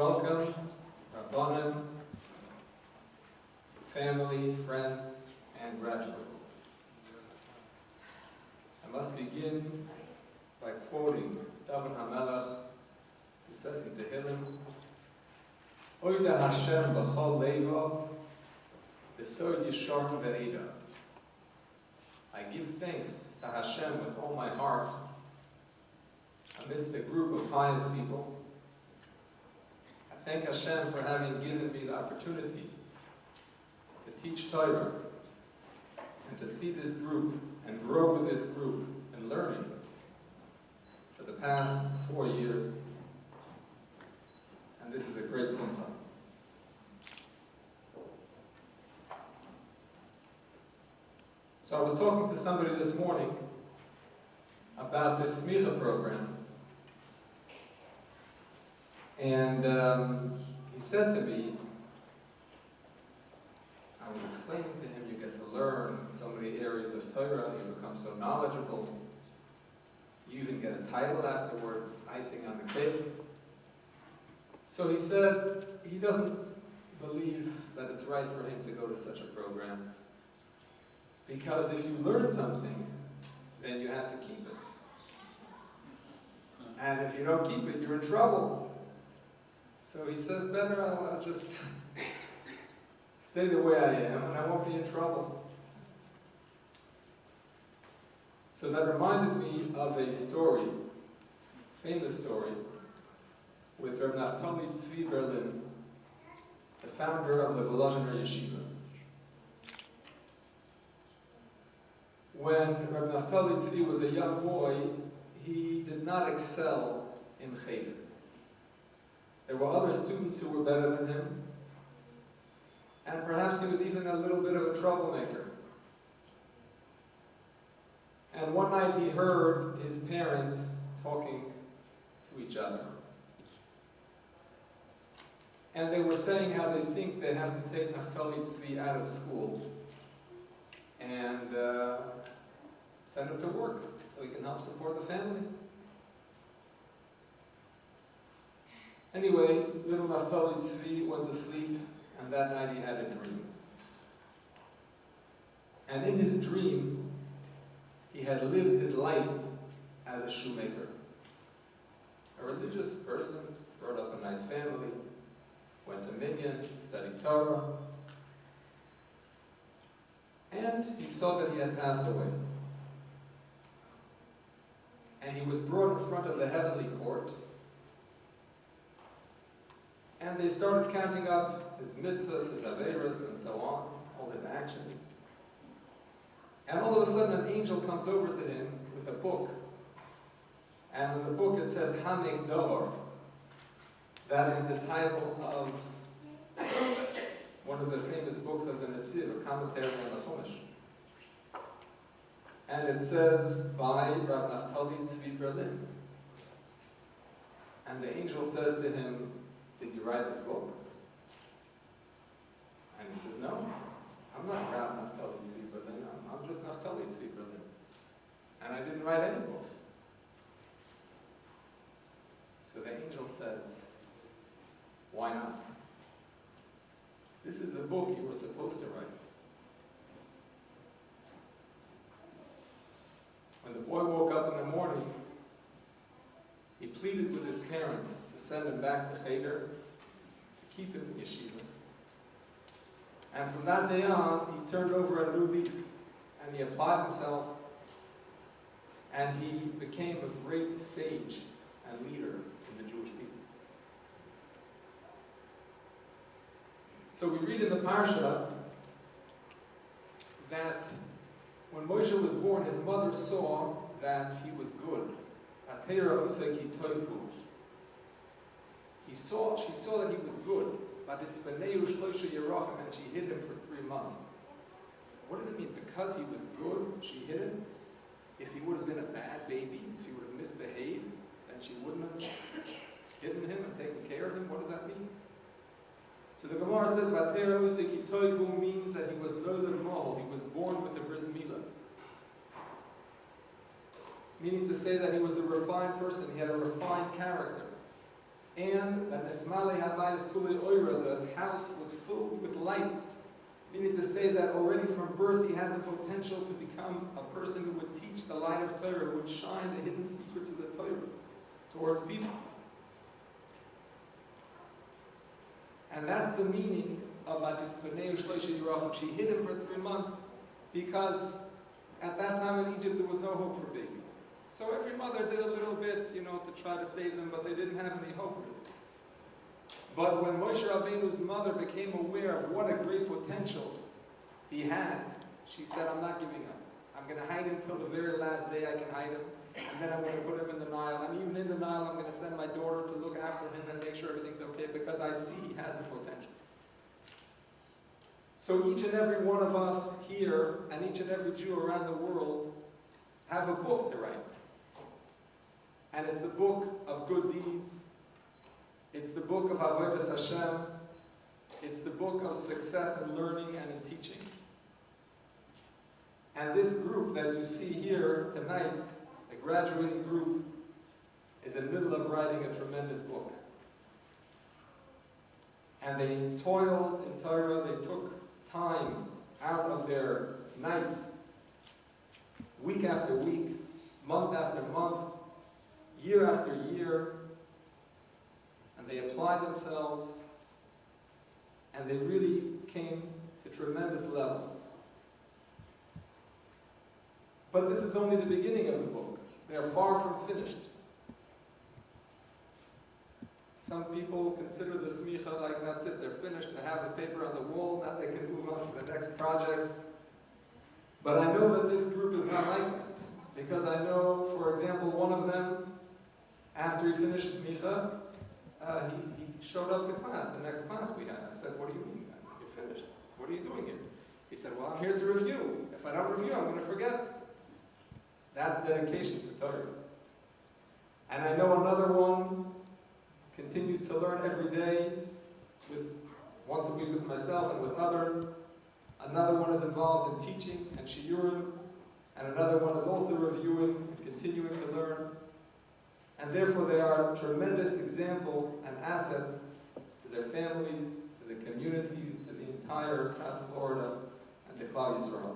Welcome, Rabbanim, family, friends, and graduates. I must begin by quoting David HaMelech, who says in Tehillim, Oyda Hashem b'chol leivav, v'sod yishar ve'eda. I give thanks to Hashem with all my heart amidst a group of pious people. I thank Hashem for having given me the opportunity to teach Torah and to see this group and grow with this group in learning for the past 4 years. And this is a great simcha. So I was talking to somebody this morning about this Smicha program, and he said to me, I was explaining to him, you get to learn so many areas of Torah, you become so knowledgeable, you even get a title afterwards, icing on the cake. So he said he doesn't believe that it's right for him to go to such a program, because if you learn something, then you have to keep it. And if you don't keep it, you're in trouble. So he says, better I'll just stay the way I am, and I won't be in trouble. So that reminded me of a story, famous story, with Rabbi Aryeh, the founder of the Rosh Yeshivah. When Rabbi Aryeh was a young boy, he did not excel in Cheder. There were other students who were better than him, and perhaps he was even a little bit of a troublemaker. And one night he heard his parents talking to each other. And they were saying how they think they have to take Naftali Tzvi out of school and send him to work so he can help support the family. Anyway, little Naftali Tzvi went to sleep, and that night he had a dream. And in his dream, he had lived his life as a shoemaker. A religious person, brought up a nice family, went to Minyan, studied Torah, and he saw that he had passed away. And he was brought in front of the heavenly court, and they started counting up his mitzvahs, his averos, and so on, all his actions. And all of a sudden an angel comes over to him with a book. And in the book it says, Hanek Dover. That is the title of one of the famous books of the Netziv, a commentary on the Chumash. And it says, by Rabbi Naftali Tzvi Berlin. And the angel says to him, did you write this book? And he says, no, I'm not Rabbi Naftali Tzvi Berlin, I'm just Naftali Tzvi Berlin. And I didn't write any books. So the angel says, why not? This is the book you were supposed to write. When the boy woke up in the morning, he pleaded with his parents to send him back to Cheder, to keep him in Yeshiva. And from that day on, he turned over a new leaf, and he applied himself, and he became a great sage and leader in the Jewish people. So we read in the Parsha that when Moshe was born, his mother saw that he was good. She saw that he was good, but it's B'neu Shloisha Yerachim, and she hid him for 3 months. What does it mean? Because he was good, she hid him? If he would have been a bad baby, if he would have misbehaved, then she wouldn't have hidden him and taken care of him? What does that mean? So the Gemara says, Vatera Useki Toigu means that he was Nolad Mohol, he was born with the Bris Milah. Meaning to say that he was a refined person, he had a refined character. And that Esmale Havayas Kuli Oira, the house was filled with light. Meaning to say that already from birth he had the potential to become a person who would teach the light of Torah, who would shine the hidden secrets of the Torah towards people. And that's the meaning of Atitzpaneu Shloisha Yerachim. She hid him for 3 months because at that time in Egypt there was no hope for babies. So every mother did a little bit, to try to save them, but they didn't have any hope really. But when Moshe Rabbeinu's mother became aware of what a great potential he had, she said, I'm not giving up. I'm going to hide him till the very last day I can hide him, and then I'm going to put him in the Nile. And even in the Nile, I'm going to send my daughter to look after him and make sure everything's okay, because I see he has the potential. So each and every one of us here, and each and every Jew around the world, have a book to write. And it's the book of good deeds. It's the book of Avodas Hashem. It's the book of success in learning and in teaching. And this group that you see here tonight, the graduating group, is in the middle of writing a tremendous book. And they toiled in Torah, they took time out of their nights, week after week, month after month, year after year, and they applied themselves, and they really came to tremendous levels. But this is only the beginning of the book. They are far from finished. Some people consider the smicha like that's it, they're finished, they have the paper on the wall, now they can move on to the next project. But I know that this group is not like that, because I know, for example, one of them, after he finished smicha, he showed up to class, the next class we had. I said, what do you mean? You're finished. What are you doing here? He said, well, I'm here to review. If I don't review, I'm going to forget. That's dedication to Torah. And I know another one continues to learn every day, once a week with myself and with others. Another one is involved in teaching and shiurim, and another one is also reviewing and continuing to learn. And therefore they are a tremendous example and asset to their families, to the communities, to the entire South Florida, and to Klal Yisrael.